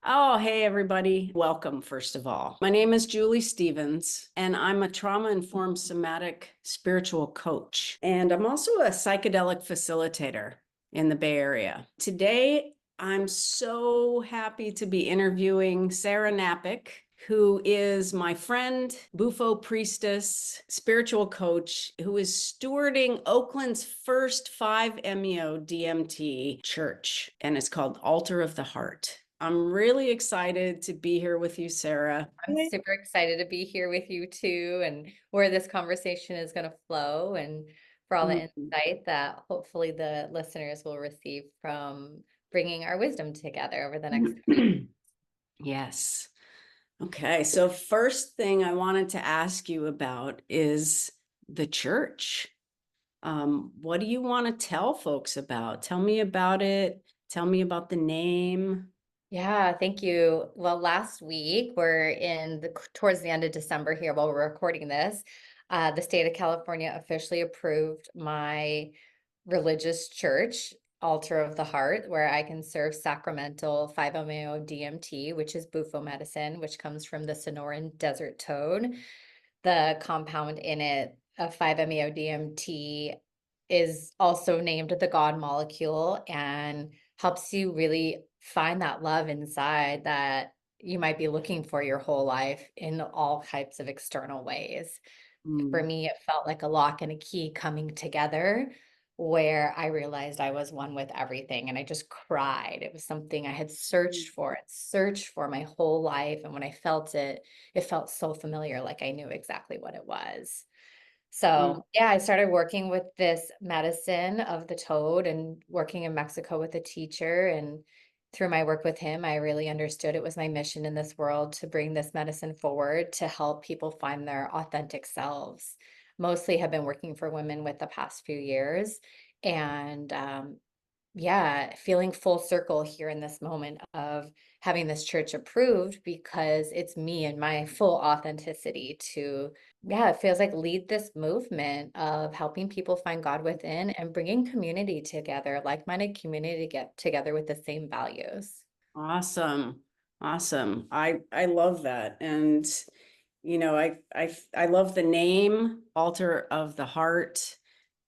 Oh, hey, everybody. Welcome, first of all. My name is Julie Stevens, and I'm a trauma-informed somatic spiritual coach. And I'm also a psychedelic facilitator in the Bay Area. Today, I'm so happy to be interviewing Sarah Knapik, who is my friend, Bufo priestess, spiritual coach, who is stewarding Oakland's first 5-MeO DMT church, and it's called Altar of the Heart. I'm really excited to be here with you, Sarah. I'm super excited to be here with you too, and where this conversation is going to flow, and for all the Mhm. insight that hopefully the listeners will receive from bringing our wisdom together over the next coming. Yes. Okay. So, first thing I wanted to ask you about is the church. What do you want to tell folks about? Tell me about it. Tell me about the name. Yeah, thank you. Well, last week we're towards the end of December here while we're recording this. The state of California officially approved my religious church, Altar of the Heart, where I can serve sacramental 5-MeO DMT, which is bufo medicine, which comes from the Sonoran desert toad. The compound in it of 5-MeO DMT is also named the God molecule and helps you really find that love inside that you might be looking for your whole life in all types of external ways. For Mm, me, it felt like a lock and a key coming together where I realized I was one with everything and I just cried. It was something I had searched for my whole life. And when I felt it, it felt so familiar, like I knew exactly what it was. mm, So, yeah, I started working with this medicine of the toad and working in Mexico with a teacher. And through my work with him, I really understood it was my mission in this world to bring this medicine forward to help people find their authentic selves. Mostly have been working for women with the past few years. And yeah, feeling full circle here in this moment of having this church approved because it's me and my full authenticity to, yeah, it feels like lead this movement of helping people find God within and bringing community together, like-minded community to get together with the same values. awesome. Awesome. I love that. And I love the name Altar of the Heart.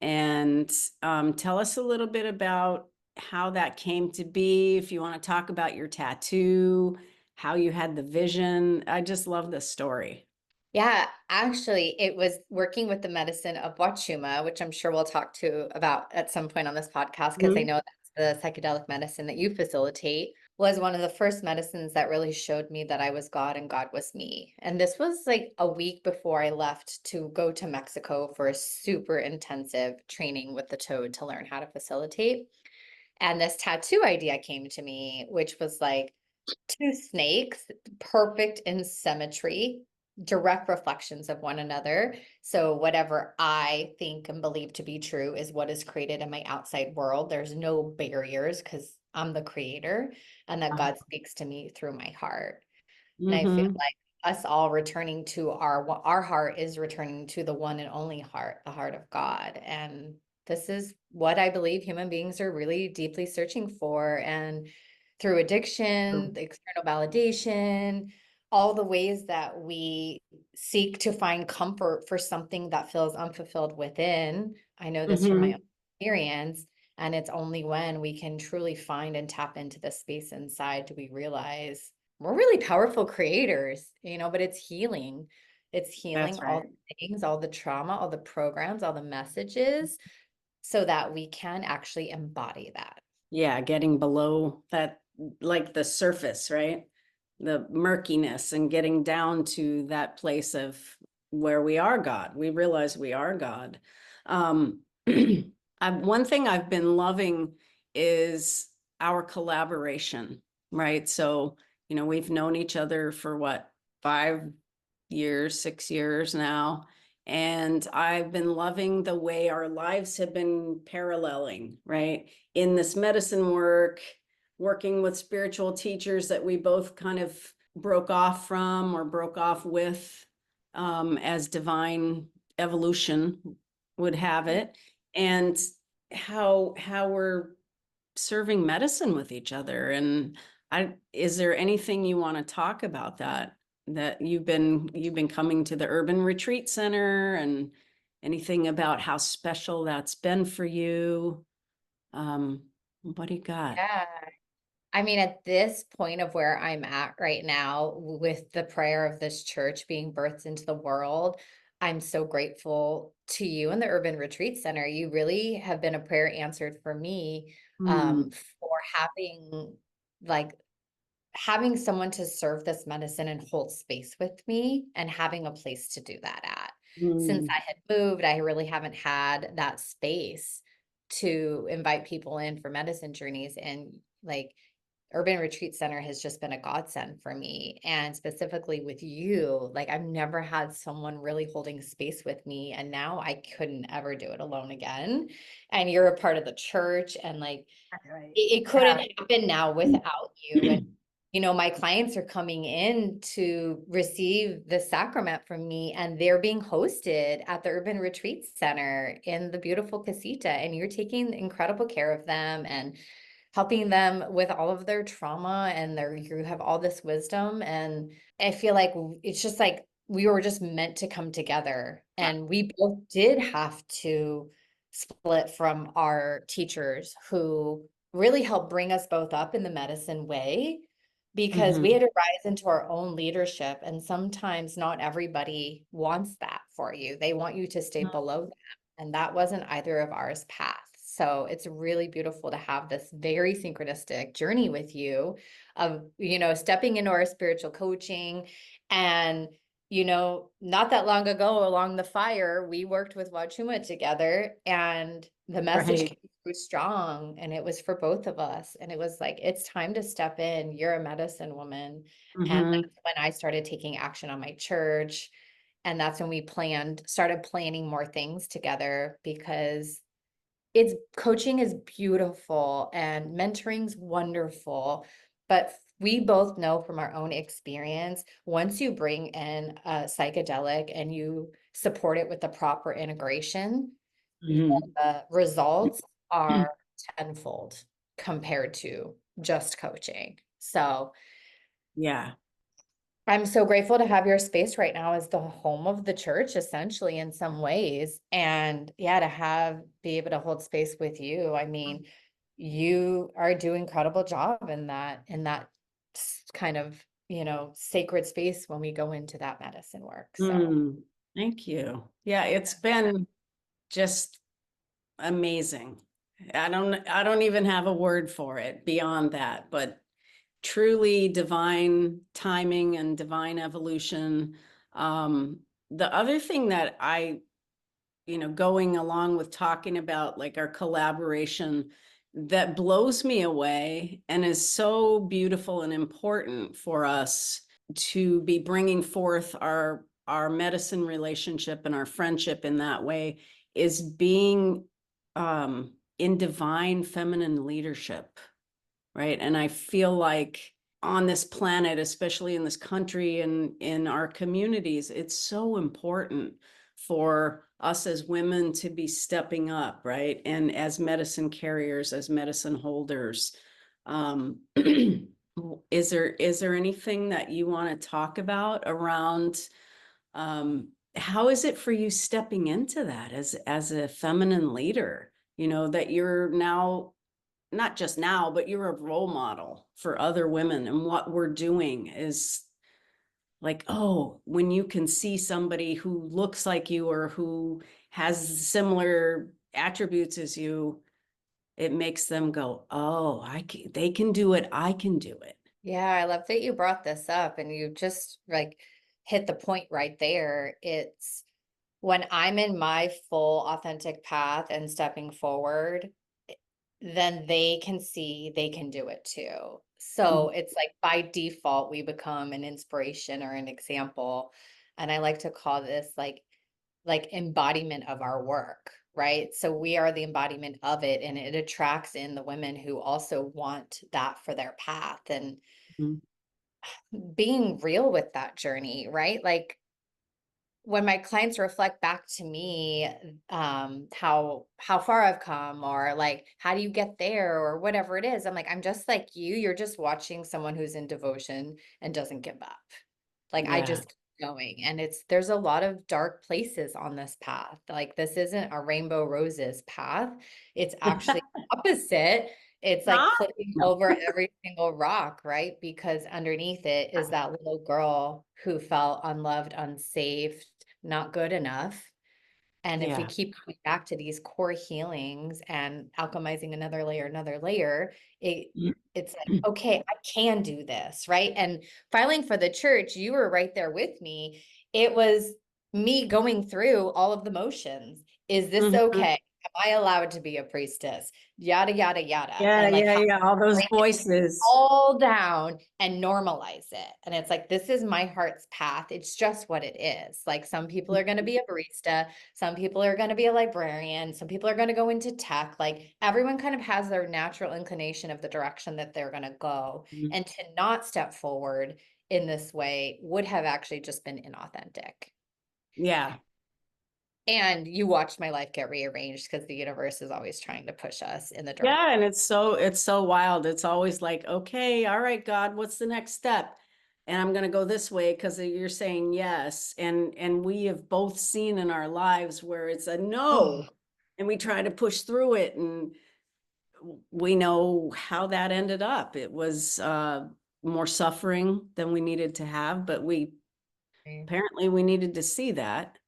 And tell us a little bit about how that came to be. If you want to talk about your tattoo, how you had the vision. I just love this story. Yeah, actually, it was working with the medicine of Wachuma, which I'm sure we'll talk to about at some point on this podcast, because I Mhm. know that's the psychedelic medicine that you facilitate, was one of the first medicines that really showed me that I was God and God was me. And this was like a week before I left to go to Mexico for a super intensive training with the toad to learn how to facilitate. And this tattoo idea came to me, which was like two snakes, perfect in symmetry, direct reflections of one another. So, whatever I think and believe to be true is what is created in my outside world. There's no barriers because I'm the creator, and that God speaks to me through my heart. And I feel Mm-hmm. like us all returning to our heart is returning to the one and only heart, the heart of God. And this is what I believe human beings are really deeply searching for. And through addiction, the external validation, all the ways that we seek to find comfort for something that feels unfulfilled within. I know this from my own Mm-hmm. experience. And it's only when we can truly find and tap into the space inside do we realize we're really powerful creators, but it's healing. It's healing That's all right. the things, all the trauma, all the programs, all the messages, so that we can actually embody that. Yeah, getting below that, like the surface, right? The murkiness and getting down to that place of where we are God. We realize we are God. Um, one thing I've been loving is our collaboration, right? So, we've known each other for what, 5 years, 6 years now. And I've been loving the way our lives have been paralleling, right? In this medicine work, working with spiritual teachers that we both kind of broke off from or broke off with, as divine evolution would have it, and how we're serving medicine with each other. And is there anything you want to talk about that you've been coming to the Urban Retreat Center, and anything about how special that's been for you? What do you got? Yeah. I mean, at this point of where I'm at right now, with the prayer of this church being birthed into the world, I'm so grateful to you and the Urban Retreat Center. You really have been a prayer answered for me, Mm, for like having someone to serve this medicine and hold space with me and having a place to do that at. Since mm, I had moved, I really haven't had that space to invite people in for medicine journeys. And like Urban Retreat Center has just been a godsend for me. And specifically with you, like I've never had someone really holding space with me. And now I couldn't ever do it alone again. And you're a part of the church, and like right. it couldn't happen now without you. And my clients are coming in to receive the sacrament from me, and they're being hosted at the Urban Retreat Center in the beautiful casita. And you're taking incredible care of them and helping them with all of their trauma, and you have all this wisdom. And I feel like it's just like we were just meant to come together. And we both did have to split from our teachers who really helped bring us both up in the medicine way, because we Mhm. had to rise into our own leadership. And sometimes not everybody wants that for you. They want you to stay below them. And that wasn't either of ours path. So it's really beautiful to have this very synchronistic journey with you of, stepping into our spiritual coaching. And, not that long ago along the fire, we worked with Wachuma together, and the message Right. came through strong, and it was for both of us. And it was like, it's time to step in. You're a medicine woman. And Mhm. that's when I started taking action on my church. And that's when we started planning more things together, because coaching is beautiful and mentoring's wonderful, but we both know from our own experience, once you bring in a psychedelic and you support it with the proper integration, Mhm. the results are tenfold compared to just coaching. So Yeah. I'm so grateful to have your space right now as the home of the church, essentially, in some ways. And yeah, be able to hold space with you. I mean, you are doing incredible job in that kind of, sacred space when we go into that medicine work. So Mm. Thank you. Yeah, it's been just amazing. I don't even have a word for it beyond that, but truly divine timing and divine evolution. Um, the other thing that going along with talking about like our collaboration, that blows me away and is so beautiful and important for us to be bringing forth our medicine relationship and our friendship in that way, is being in divine feminine leadership, right? And I feel like on this planet, especially in this country and in our communities, it's so important for us as women to be stepping up, right? And as medicine carriers, as medicine holders. Is there anything that you want to talk about around how is it for you stepping into that as a feminine leader? That you're now, not just now, but you're a role model for other women. And what we're doing is like, oh, when you can see somebody who looks like you or who has similar attributes as you, it makes them go, oh, they can do it. I can do it. yeah, I love that you brought this up, and you just like hit the point right there. It's when I'm in my full authentic path and stepping forward, then they can see they can do it too. So it's like by default, we become an inspiration or an example. And I like to call this like embodiment of our work, right? So we are the embodiment of it, and it attracts in the women who also want that for their path. And Mhm. being real with that journey, right? Like when my clients reflect back to me, how far I've come, or like, how do you get there, or whatever it is, I'm like, I'm just like you. You're just watching someone who's in devotion and doesn't give up. Like, I Yeah. just keep going. And there's a lot of dark places on this path. Like, this isn't a rainbow roses path. It's actually opposite. It's like Not? flipping No. over every single rock, right? Because underneath it is that little girl who felt unloved, unsafe, not good enough. And if we Yeah. keep coming back to these core healings and alchemizing another layer, it's like, okay, I can do this, right? And filing for the church, you were right there with me. It was me going through all of the motions. Is this Mhm. okay? Am I allowed to be a priestess? Yada, yada, yada. Yeah, And like, yeah, how yeah. All those bring it voices. all down and normalize it. And it's like, this is my heart's path. It's just what it is. Like, some people are going to be a barista, some people are going to be a librarian, some people are going to go into tech. Like, everyone kind of has their natural inclination of the direction that they're going to go. Mhm. And to not step forward in this way would have actually just been inauthentic. Yeah. And you watched my life get rearranged because the universe is always trying to push us in the direction. Yeah, and it's so wild. It's always like, okay, all right, God, what's the next step? And I'm going to go this way because you're saying yes. And we have both seen in our lives where it's a no, Oh, and we try to push through it, and we know how that ended up. It was more suffering than we needed to have, but we apparently we needed to see that.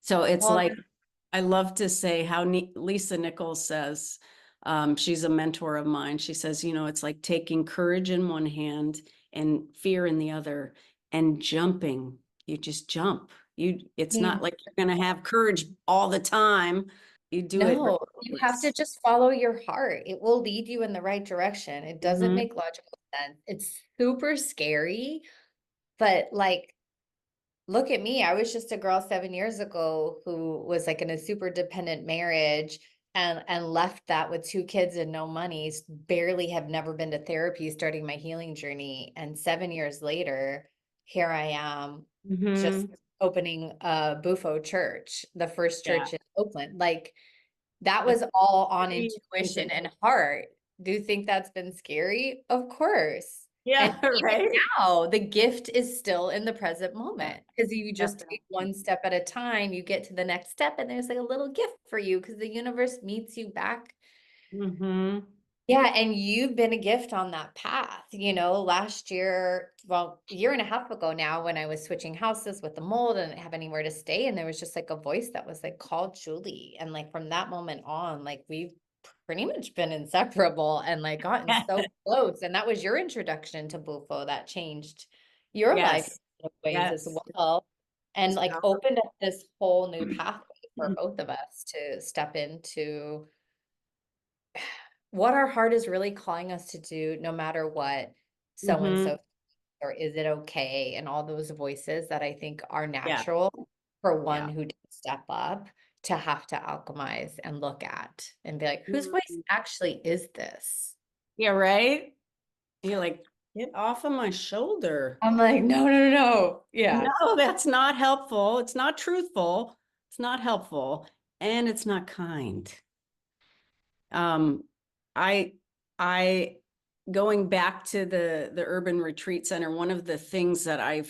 So it's well, like, I love to say how Lisa Nichols says, she's a mentor of mine. She says, it's like taking courage in one hand and fear in the other and jumping. You just jump. It's not like you're going to have courage all the time. You do it no, you have to regardless. just follow your heart. It will lead you in the right direction. It doesn't Mhm. make logical sense. It's super scary, but like, look at me. I was just a girl 7 years ago who was like in a super dependent marriage and left that with 2 kids and no money, barely have never been to therapy, starting my healing journey. And 7 years later, here I am just Mhm. opening a Bufo church, the first Yeah. church in Oakland. Like, that That's was all on pretty intuition amazing. and heart. Do you think that's been scary? Of course. And Yeah, even right. now, the gift is still in the present Yeah, moment, because you just take definitely. one step at a time, you get to the next step, and there's like a little gift for you because the universe meets you back. Mm-hmm. Yeah, and you've been a gift on that path. Last year, well, a year and a half ago now, when I was switching houses with the mold and didn't have anywhere to stay, and there was just like a voice that was like, call Julie. And like, from that moment on, like, we've pretty much been inseparable and like gotten so close. And that was your introduction to Bufo that changed your life Yes. in ways as Yes. well. And It's like powerful. opened up this whole new pathway for both of us to step into what our heart is really calling us to do, no matter what so and Mm-hmm. so, or is it okay? And all those voices that I think are Yeah. natural for one Yeah. who did step up to have to alchemize and look at and be like, whose voice Mhm. actually is this? Yeah, right? You're like, get off of my shoulder. I'm like, no, no, no, no. Yeah. No, that's not helpful. It's not truthful. It's not helpful. And it's not kind. Um, I I going back to the urban retreat center, one of the things that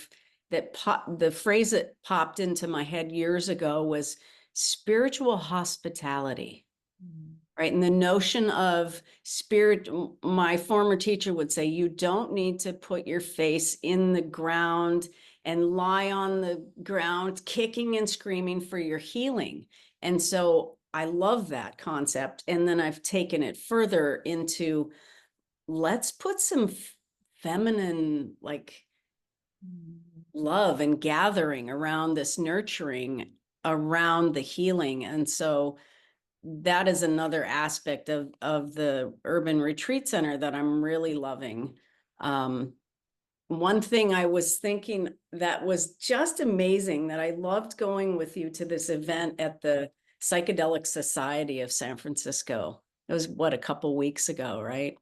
the phrase that popped into my head years ago was spiritual hospitality. Mm. Right. And the notion of spirit, my former teacher would say, you don't need to put your face in the ground and lie on the ground, kicking and screaming for your healing. And so I love that concept. And then I've taken it further into, let's put some feminine, like, Mm. love and gathering around this nurturing, around the healing. And so that is another aspect of the urban retreat center that I'm really loving. One thing I was thinking that was just amazing, that I loved going with you to this event at the Psychedelic Society of San Francisco. It was a couple weeks ago, right?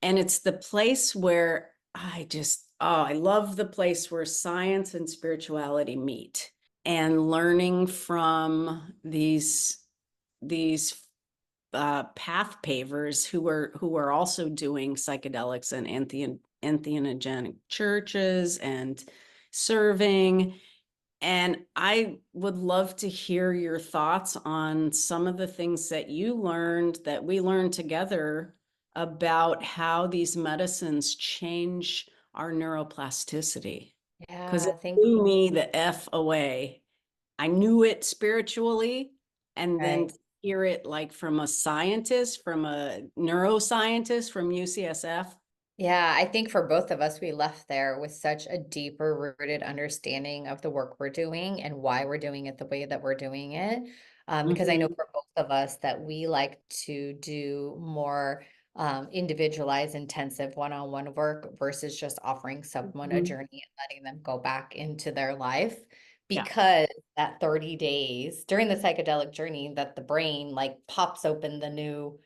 And it's the place where I just I love the place where science and spirituality meet, and learning from these path pavers who are also doing psychedelics and entheogenic churches and serving. And I would love to hear your thoughts on some of the things that you learned, that we learned together, about how these medicines change our neuroplasticity. Because it Yeah, thank blew me the F away. I knew it spiritually, and then right. to hear it like from a scientist, from a neuroscientist from UCSF. Yeah, I think for both of us, we left there with such a deeper rooted understanding of the work we're doing and why we're doing it the way that we're doing it. Because I know Mhm, for both of us that we like to do more individualized, intensive one-on-one work versus just offering someone a mhm. journey and letting them go back into their life. Yeah. Because that 30 days during the psychedelic journey, that the brain like pops open the new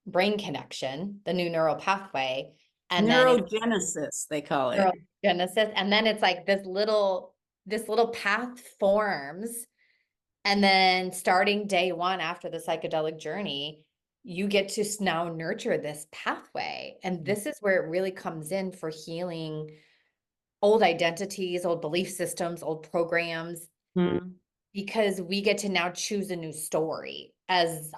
brain connection, the new neural pathway, and then it's Neurogenesis, they call it. neurogenesis, and then it's like this little path forms, and then starting day one after the psychedelic journey, you get to now nurture this pathway. And this is where it really comes in for healing old identities, old belief systems, old programs, Mhm. because we get to now choose a new story as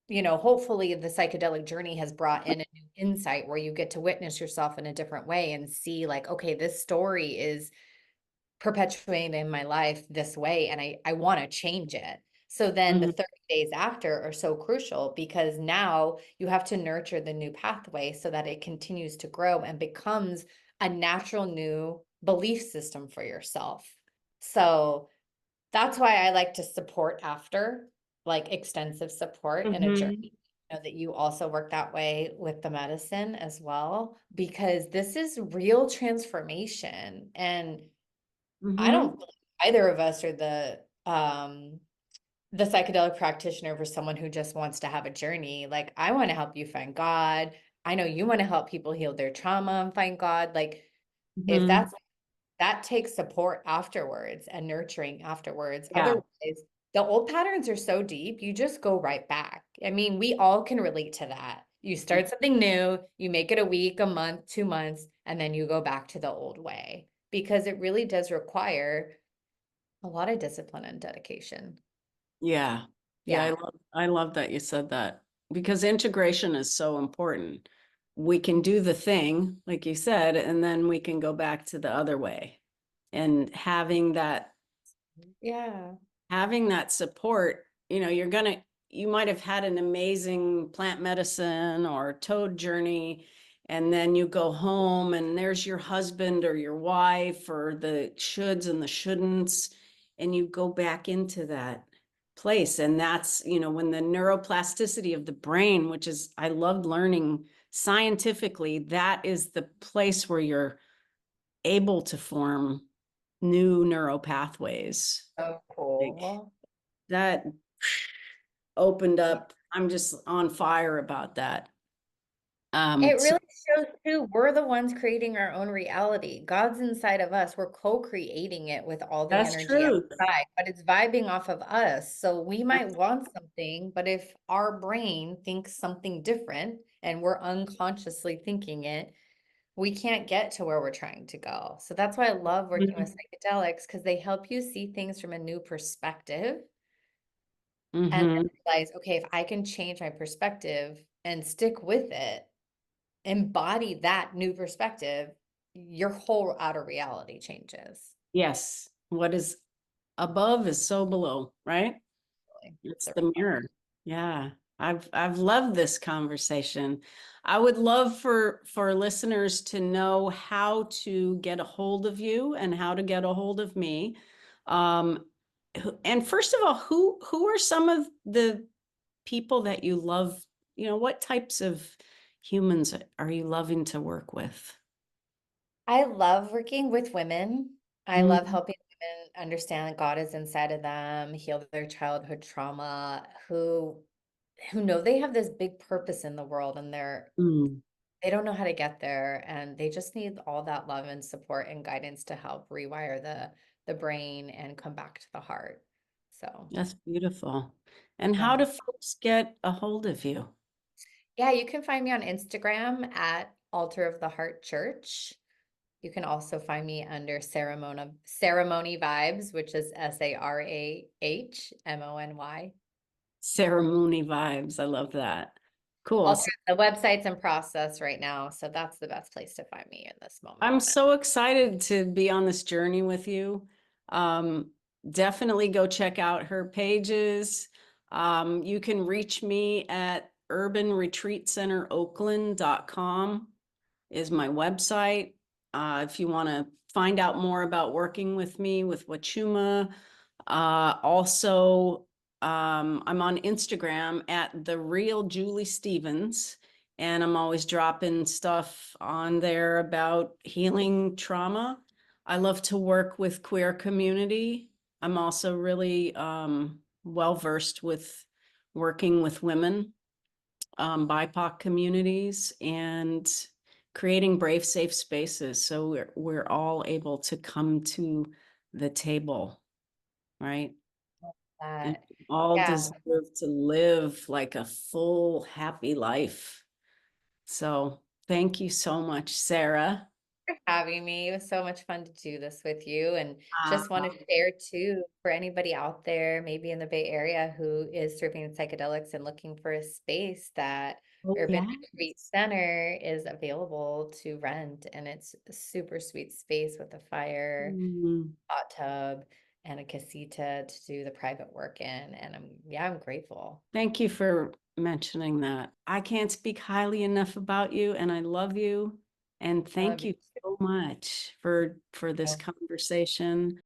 hopefully the psychedelic journey has brought in a new insight where you get to witness yourself in a different way and see like, okay, this story is perpetuating in my life this way and I want to change it. So then the Mhm. 30 days after are so crucial because now you have to nurture the new pathway so that it continues to grow and becomes a natural new belief system for yourself. So that's why I like to support after, like extensive support in a Mhm. journey. I know that you also work that way with the medicine as well, because this is real transformation. And I don't Mhm. believe either of us are the psychedelic practitioner for someone who just wants to have a journey. Like I want to help you find God. I know you want to help people heal their trauma and find God. Like if Mhm. that takes support afterwards and nurturing afterwards. Yeah. Otherwise, the old patterns are so deep, you just go right back. I mean, we all can relate to that. You start something new, you make it a week, a month, 2 months, and then you go back to the old way because it really does require a lot of discipline and dedication. Yeah. Yeah, Yeah. I love that you said that, because integration is so important. We can do the thing, like you said, and then we can go back to the other way. And Yeah. having that support, you might have had an amazing plant medicine or toad journey, and then you go home and there's your husband or your wife or the shoulds and the shouldn'ts, and you go back into that place. And that's, when the neuroplasticity of the brain, which is, I loved learning scientifically, that is the place where you're able to form new neural pathways. So Like cool. that opened up. I'm just on fire about that. It So really shows too, we're the ones creating our own reality. God's inside of us. We're co-creating it with all the that's energy true. outside, but it's vibing off of us. So we might want something, but if our brain thinks something different and we're unconsciously thinking it, we can't get to where we're trying to go. So that's why I love working with psychedelics because they help you see things from a new perspective and Mm-hmm. realize, okay, if I can change my perspective and stick with it, embody that new perspective, your whole outer reality changes. Yes. What is above is so below, right? Really. It's The the mirror. Yeah. I've loved this conversation. I would love for listeners to know how to get a hold of you and how to get a hold of me. Um, and first of all, who are some of the people that you love? What types of humans are you loving to work with? I love working with women. I love Mm, helping women understand that God is inside of them, heal their childhood trauma, who know they have this big purpose in the world and mm, They don't know how to get there, and they just need all that love and support and guidance to help rewire the brain and come back to the heart. So, That's beautiful. And how yeah. do folks get a hold of you? Yeah, you can find me on Instagram at Altar of the Heart Church. You can also find me under Ceremony Vibes, which is Sarahmony. Ceremony vibes. I love that. Cool. Also, So the website's in process right now, so that's the best place to find me in this moment. I'm so excited to be on this journey with you. Um, Definitely go check out her pages. You can reach me at urbanretreatcenteroakland.com is my website. If you want to find out more about working with me with Wachuma. Also, I'm on Instagram at the real Julie Stevens, and I'm always dropping stuff on there about healing trauma. I love to work with queer community. I'm also really well versed with working with women, BIPOC communities, and creating brave, safe spaces so we're all able to come to the table, right? And That, all yeah, deserve to live like a full, happy life. So thank you so much, Sarah. for having me. It was so much fun to do this with you. And just want Uh, to share too, for anybody out there, maybe in the Bay Area, who is tripping psychedelics and looking for a space, that oh Urban yeah. Retreat Center is available to rent. And it's a super sweet space with a fire, Mm. hot tub, and a casita to do the private work in. And I'm grateful. Thank you for mentioning that. I can't speak highly enough about you, and I love you. And I love thank you you so much for this too. conversation.